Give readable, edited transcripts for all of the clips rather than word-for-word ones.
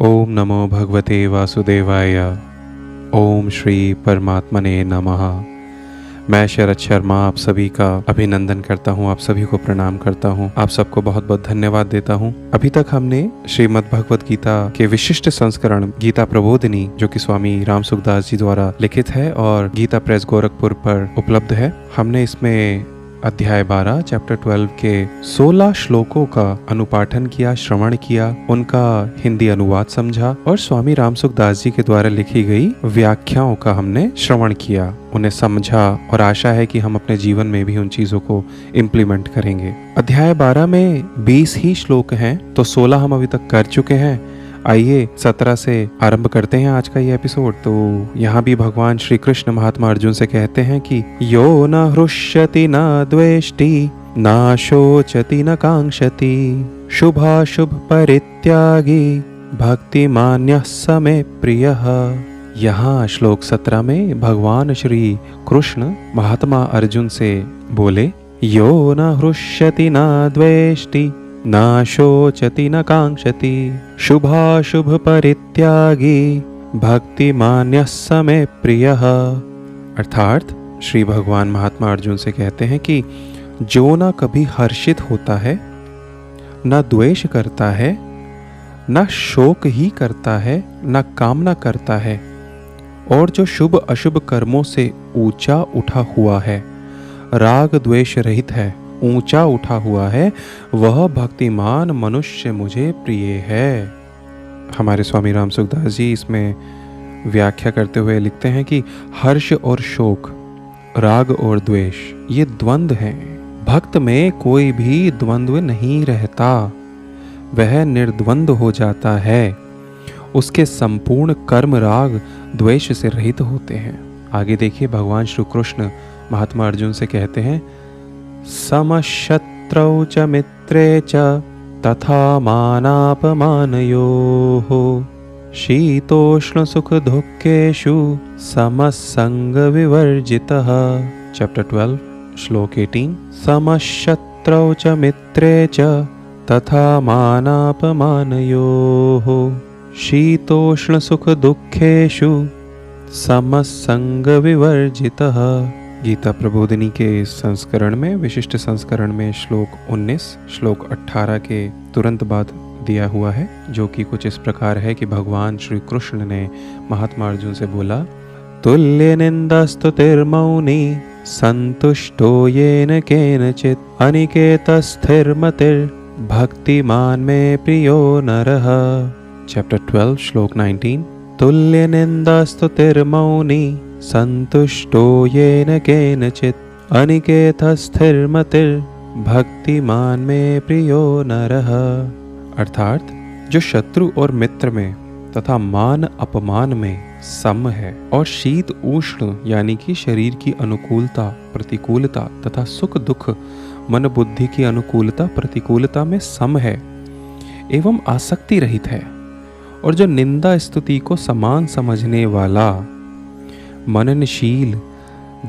ओम नमो भगवते वासुदेवाय। ओम श्री परमात्मने नमः। मैं शरद शर्मा आप सभी का अभिनंदन करता हूँ, आप सभी को प्रणाम करता हूँ, आप सबको बहुत बहुत धन्यवाद देता हूँ। अभी तक हमने श्रीमद् भगवत गीता के विशिष्ट संस्करण गीता प्रबोधिनी, जो कि स्वामी राम सुखदास जी द्वारा लिखित है और गीता प्रेस गोरखपुर पर उपलब्ध है, हमने इसमें अध्याय 12 चैप्टर 12 के 16 श्लोकों का अनुपाठन किया, श्रवण किया, उनका हिंदी अनुवाद समझा और स्वामी राम सुखदास जी के द्वारा लिखी गई व्याख्याओं का हमने श्रवण किया, उन्हें समझा और आशा है कि हम अपने जीवन में भी उन चीजों को इम्प्लीमेंट करेंगे। अध्याय 12 में 20 ही श्लोक हैं, तो 16 हम अभी तक कर चुके हैं। आइए 17 से आरंभ करते हैं आज का ये एपिसोड। तो यहाँ भी भगवान श्री कृष्ण महात्मा अर्जुन से कहते हैं कि यो न हृष्यति न द्वेष्टि न शोचति न कांक्षति शुभाशुभ परित्यागी भक्तिमान्यः स मे प्रियः। यहाँ श्लोक 17 में भगवान श्री कृष्ण महात्मा अर्जुन से बोले, यो न हृष्यति न द्वेष्टि न शोचति न कांक्षति शुभाशुभ परित्यागी भक्तिमान्यः स मे प्रियः। अर्थात श्री भगवान महात्मा अर्जुन से कहते हैं कि जो न कभी हर्षित होता है, न द्वेष करता है, न शोक ही करता है, न कामना करता है, और जो शुभ अशुभ कर्मों से ऊंचा उठा हुआ है, राग द्वेष रहित है, ऊंचा उठा हुआ है, वह भक्तिमान मनुष्य मुझे प्रिय है। हमारे स्वामी राम सुखदास जी इसमें व्याख्या करते हुए लिखते हैं कि हर्ष और शोक, राग और द्वेष ये द्वंद्व हैं। भक्त में कोई भी द्वंद्व नहीं रहता, वह निर्द्वंद्व हो जाता है। उसके संपूर्ण कर्म राग द्वेष से रहित होते हैं। आगे देखिए, भगवान श्री कृष्ण महात्मा अर्जुन से कहते हैं, समशत्रौ च मित्रे च तथा मानापमानयोः शीतोष्ण सुख दुःखेषु समसंग विवर्जितः। चैप्टर 12 श्लोक 18। समशत्रौ च मित्रे च तथा मानापमानयोः शीतोष्ण सुख दुःखेषु समसंग विवर्जितः। गीता प्रबोधिनी के संस्करण में, विशिष्ट संस्करण में श्लोक 19 श्लोक 18 के तुरंत बाद दिया हुआ है, जो कि कुछ इस प्रकार है कि भगवान श्री कृष्ण ने महात्मा अर्जुन से बोला, तुल्य निंदास्तुतिर्मौनी संतुष्टो येन केनचित् अनिकेतस्थिरमतिर् भक्तिमान में प्रियो नरः। चैप्टर 12 श्लोक 19। तुल्य निंदास्तुतिर्मौनी संतुष्टो येन केनचित् अनिकेतस्थिरमतिर् भक्तिमान में प्रियो नरः। अर्थात जो शत्रु और मित्र में तथा मान अपमान में सम है और शीत उष्ण यानी कि शरीर की अनुकूलता प्रतिकूलता तथा सुख दुख मन बुद्धि की अनुकूलता प्रतिकूलता में सम है एवं आसक्ति रहित है, और जो निंदा स्तुति को समान समझने वाला मननशील,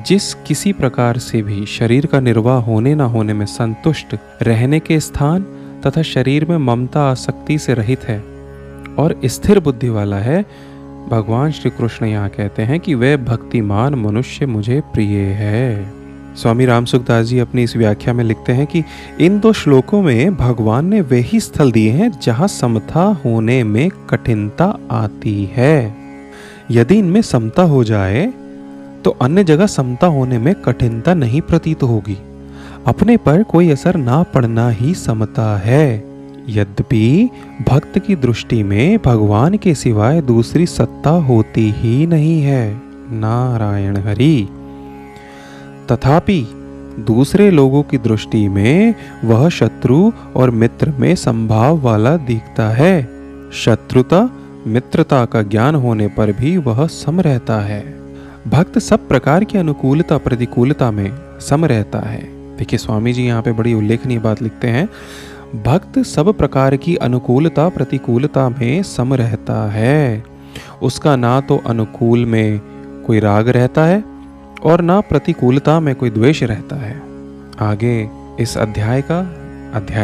जिस किसी प्रकार से भी शरीर का निर्वाह होने न होने में संतुष्ट रहने के स्थान तथा शरीर में ममता आसक्ति से रहित है और स्थिर बुद्धि वाला है, भगवान श्री कृष्ण यहाँ कहते हैं कि वह भक्तिमान मनुष्य मुझे प्रिय है। स्वामी राम सुखदास जी अपनी इस व्याख्या में लिखते हैं कि इन दो श्लोकों में भगवान ने वे ही स्थल दिए हैं जहाँ समता होने में कठिनता आती है। यदि इनमें समता हो जाए तो अन्य जगह समता होने में कठिनता नहीं प्रतीत होगी, अपने पर कोई असर ना पड़ना ही समता है। यद्यपि भक्त की दृष्टि में भगवान के सिवाय दूसरी सत्ता होती ही नहीं है, नारायण हरि, तथापि दूसरे लोगों की दृष्टि में वह शत्रु और मित्र में संभाव वाला दिखता है। शत्रुता मित्रता का ज्ञान होने पर भी वह सम रहता है। भक्त सब प्रकार की अनुकूलता प्रतिकूलता में सम रहता है। देखिए, स्वामी जी यहाँ पे बड़ी उल्लेखनीय बात लिखते हैं, भक्त सब प्रकार की अनुकूलता प्रतिकूलता में सम रहता है। उसका ना तो अनुकूल में कोई राग रहता है और ना प्रतिकूलता में कोई द्वेष रहता है। आगे इस अध्याय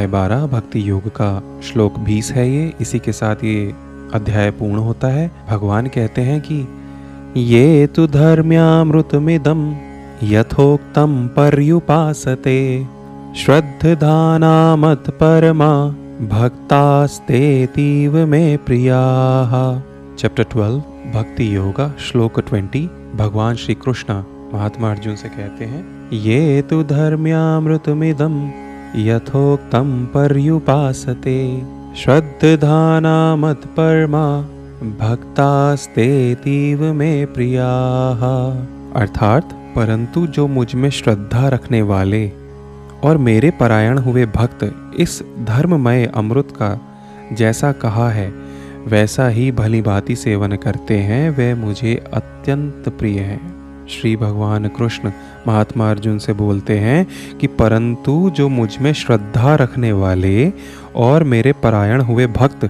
12 भक्ति योग का श्लोक 20 है ये। इसी के साथ ये अध्याय पूर्ण होता है। भगवान कहते हैं कि ये तु धर्म्यामृतमिदं यथोक्तं पर्युपासते श्रद्धाना मत्परमा भक्तास्तेतीव मे प्रियाः। चैप्टर 12 भक्ति योगा श्लोक 20। भगवान श्री कृष्ण महात्मा अर्जुन से कहते हैं ये तु धर्म्यामृतमिदं यथोक्तं पर्युपासते श्रद्धाना मत्परमा भक्तास्तेतीव मे प्रियाः। अर्थात परंतु जो मुझ में श्रद्धा रखने वाले और मेरे परायण हुए भक्त इस धर्ममय अमृत का जैसा कहा है वैसा ही भली भांति सेवन करते हैं, वे मुझे अत्यंत प्रिय हैं। श्री भगवान कृष्ण महात्मा अर्जुन से बोलते हैं कि परंतु जो मुझ में श्रद्धा रखने वाले और मेरे परायण हुए भक्त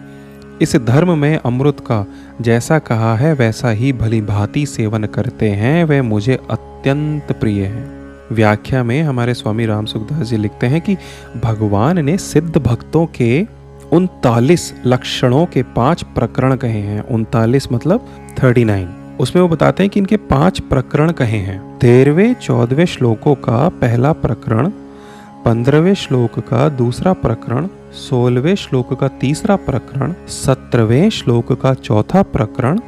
इस धर्म में अमृत का जैसा कहा है वैसा ही भली भांति सेवन करते हैं, वे मुझे अत्यंत प्रिय हैं। व्याख्या में हमारे स्वामी राम सुखदास जी लिखते हैं कि भगवान ने सिद्ध भक्तों के 39 लक्षणों के 5 प्रकरण कहे हैं। 39 मतलब 39। उसमें वो बताते हैं कि इनके 5 प्रकरण कहे हैं। 13वें 14वें श्लोकों का पहला प्रकरण, 15वें श्लोक का दूसरा प्रकरण, 16वें श्लोक का तीसरा प्रकरण, 17वें श्लोक का चौथा प्रकरण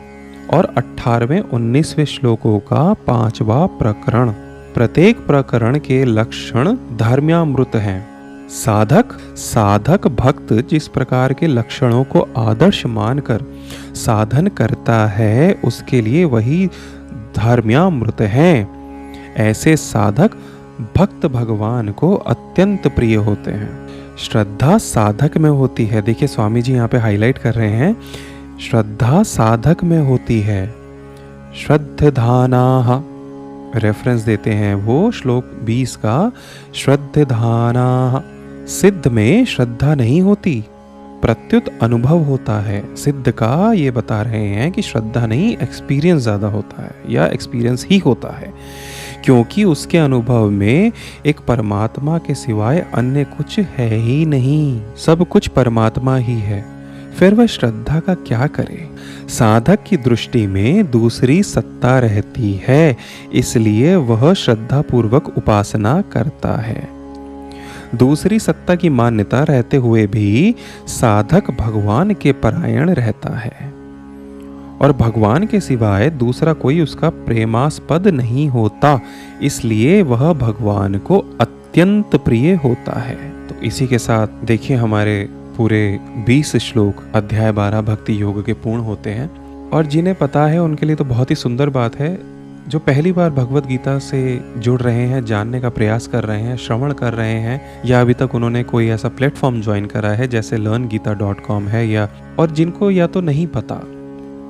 और 18वें 19वें श्लोकों का 5वां प्रकरण। प्रत्येक प्रकरण के लक्षण धर्म्यामृत हैं। साधक भक्त जिस प्रकार के लक्षणों को आदर्श मानकर साधन करता है उसके लिए वही धर्म्यामृत हैं। ऐसे साधक भक्त भगवान को अत्यंत प्रिय होते हैं। श्रद्धा साधक में होती है। देखिए स्वामी जी यहाँ पे हाईलाइट कर रहे हैं, श्रद्धा साधक में होती है। श्रद्धानाः रेफरेंस देते हैं वो श्लोक 20 का। श्रद्धानाः सिद्ध में श्रद्धा नहीं होती, प्रत्युत अनुभव होता है। सिद्ध का ये बता रहे हैं कि श्रद्धा नहीं, एक्सपीरियंस ज्यादा होता है या एक्सपीरियंस ही होता है, क्योंकि उसके अनुभव में एक परमात्मा के सिवाय अन्य कुछ है ही नहीं, सब कुछ परमात्मा ही है। फिर वह श्रद्धा का क्या करे? साधक की दृष्टि में दूसरी सत्ता रहती है, इसलिए वह श्रद्धा पूर्वक उपासना करता है। दूसरी सत्ता की मान्यता रहते हुए भी साधक भगवान के परायण रहता है और भगवान के सिवाय दूसरा कोई उसका प्रेमास्पद नहीं होता, इसलिए वह भगवान को अत्यंत प्रिय होता है। तो इसी के साथ देखिए हमारे पूरे 20 श्लोक अध्याय 12 भक्ति योग के पूर्ण होते हैं। और जिन्हें पता है उनके लिए तो बहुत ही सुंदर बात है। जो पहली बार भगवत गीता से जुड़ रहे हैं, जानने का प्रयास कर रहे हैं, श्रवण कर रहे हैं, या अभी तक उन्होंने कोई ऐसा प्लेटफॉर्म ज्वाइन करा है जैसे learngita.com है, या और जिनको या तो नहीं पता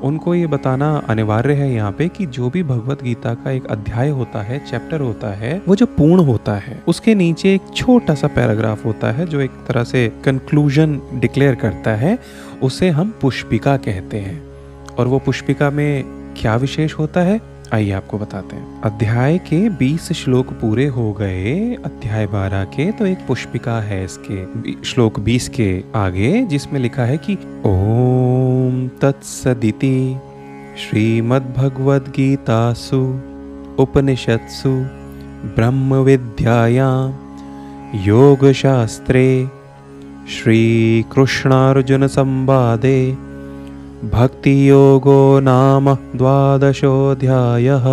उनको ये बताना अनिवार्य है यहाँ पे कि जो भी भगवत गीता का एक अध्याय होता है, चैप्टर होता है, वो जो पूर्ण होता है उसके नीचे एक छोटा सा पैराग्राफ होता है जो एक तरह से कंक्लूजन डिक्लेयर करता है, उसे हम पुष्पिका कहते हैं। और वो पुष्पिका में क्या विशेष होता है आइए आपको बताते हैं। अध्याय के 20 श्लोक पूरे हो गए अध्याय 12 के, तो एक पुष्पिका है इसके श्लोक 20 के आगे जिसमें लिखा है कि ओम तत्सदिति श्रीमद्भगवद्गीतासु उपनिषत्सु ब्रह्म विद्यायां योगशास्त्रे श्री कृष्णार्जुन संवादे भक्ति योगो नाम 12वाध्यायः।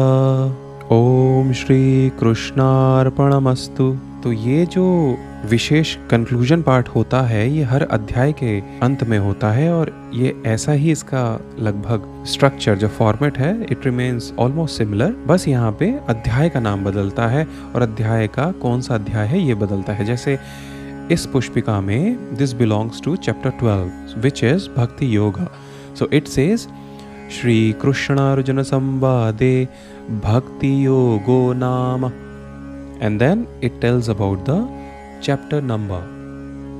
ओम श्री कृष्णार्पणमस्तु। तो ये जो विशेष कंक्लूजन पार्ट होता है ये हर अध्याय के अंत में होता है और ये ऐसा ही इसका लगभग स्ट्रक्चर जो फॉर्मेट है इट रिमेन्स ऑलमोस्ट सिमिलर, बस यहाँ पे अध्याय का नाम बदलता है और अध्याय का कौन सा अध्याय है ये बदलता है। जैसे इस पुष्पिका में this belongs to chapter 12 which is bhakti yoga. So it says Shri Krishna Arjuna Samvade Bhakti Yogo Nama, and then it tells about the chapter number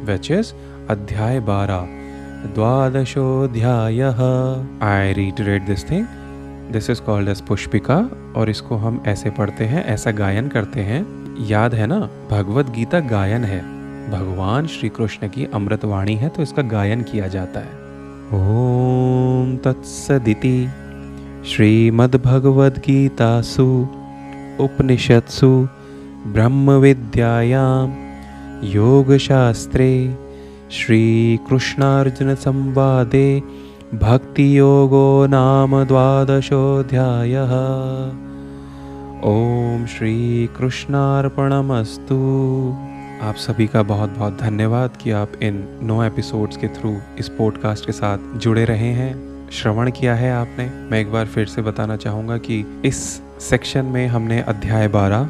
which is Adhyay 12 Dwadashodhyayah. I reiterate this thing. This is called as Pushpika और इसको हम ऐसे पढ़ते हैं, ऐसा गायन करते हैं। याद है ना भगवत गीता गायन है, भगवान श्री कृष्ण की अमृतवाणी है, तो इसका गायन किया जाता है। ओम ॐ तत्सदिति श्रीमद्भगवद्गीतासु उपनिषत्सु ब्रह्मविद्यायां योगशास्त्रे श्रीकृष्णार्जुनसंवादे भक्तियोगो नाम द्वादशोऽध्यायः। ओम श्री कृष्णार्पणमस्तु। आप सभी का बहुत बहुत धन्यवाद कि आप इन 9 एपिसोड्स के थ्रू इस पॉडकास्ट के साथ जुड़े रहे हैं, श्रवण किया है आपने। मैं एक बार फिर से बताना चाहूँगा कि इस सेक्शन में हमने अध्याय 12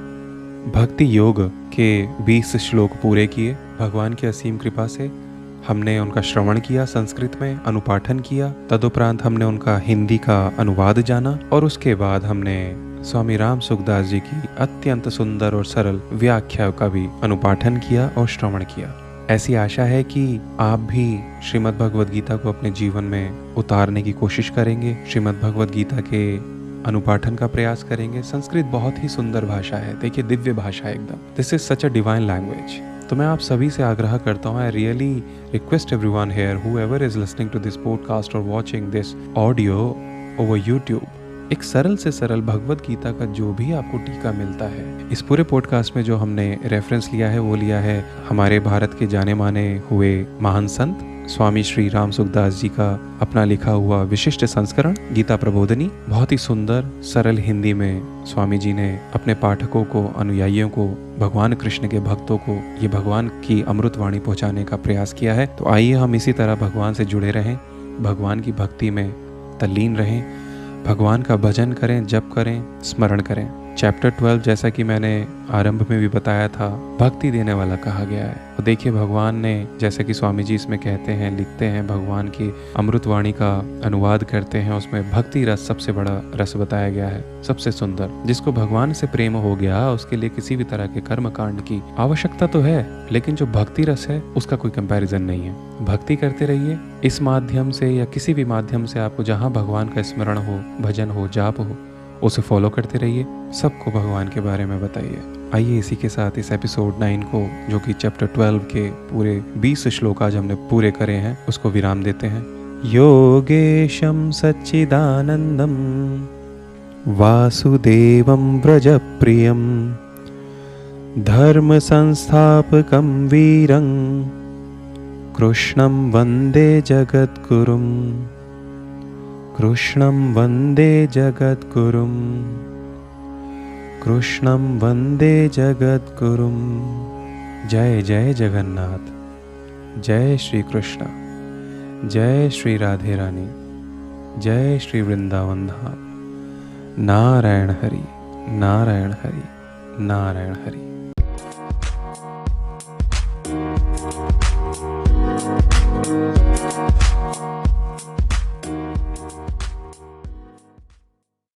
भक्ति योग के 20 श्लोक पूरे किए। भगवान की असीम कृपा से हमने उनका श्रवण किया, संस्कृत में अनुपाठन किया। तदुपरांत हमने उनका हिंदी का अनुवाद जाना और उसके बाद हमने स्वामी राम सुखदास जी की अत्यंत सुंदर और सरल व्याख्या का भी अनुपाठन किया और श्रवण किया। ऐसी आशा है कि आप भी श्रीमद् भगवद गीता को अपने जीवन में उतारने की कोशिश करेंगे, श्रीमद् भगवद गीता के अनुपाठन का प्रयास करेंगे। संस्कृत बहुत ही सुंदर भाषा है, देखिए दिव्य भाषा है एकदम। This is such a divine language. तो मैं आप सभी से आग्रह करता हूँ, I really request everyone here whoever is listening to this podcast और watching this audio over YouTube, एक सरल से सरल भगवद गीता का जो भी आपको टीका मिलता है। इस पूरे पॉडकास्ट में जो हमने रेफरेंस लिया है वो लिया है हमारे भारत के जाने माने हुए महान संत स्वामी श्री राम सुखदास जी का अपना लिखा हुआ विशिष्ट संस्करण गीता प्रबोधनी। बहुत ही सुंदर सरल हिंदी में स्वामी जी ने अपने पाठकों को, अनुयायियों को, भगवान कृष्ण के भक्तों को ये भगवान की अमृतवाणी पहुंचाने का प्रयास किया है। तो आइए हम इसी तरह भगवान से जुड़े रहें, भगवान की भक्ति में तल्लीन रहें, भगवान का भजन करें, जप करें, स्मरण करें। चैप्टर 12 जैसा कि मैंने आरंभ में भी बताया था, भक्ति देने वाला कहा गया है। तो देखिए भगवान ने, जैसा कि स्वामी जी इसमें कहते हैं, लिखते हैं, भगवान की अमृतवाणी का अनुवाद करते हैं, उसमें भक्ति रस सबसे बड़ा रस बताया गया है, सबसे सुंदर। जिसको भगवान से प्रेम हो गया उसके लिए किसी भी तरह के कर्म कांड की आवश्यकता तो है, लेकिन जो भक्ति रस है उसका कोई कंपैरिजन नहीं है। भक्ति करते रहिए इस माध्यम से या किसी भी माध्यम से, आपको जहाँ भगवान का स्मरण हो, भजन हो, जाप हो, उसे फॉलो करते रहिए, सबको भगवान के बारे में बताइए। आइए इसी के साथ इस एपिसोड 9 को, जो कि चैप्टर 12 के पूरे 20 श्लोक आज हमने पूरे करे हैं, उसको विराम देते हैं। योगेशं सच्चिदानंदं वासुदेवं व्रजप्रियं धर्म संस्थापकं वीरं कृष्णं वन्दे जगद्गुरुं, कृष्णं वन्दे जगद्गुरुं, कृष्णं वन्दे जगद्गुरुं। जय जय जगन्नाथ, जय श्री कृष्ण, जय श्री राधे रानी, जय श्री वृंदावन धाम। नारायण हरि, नारायण हरि, नारायण हरि।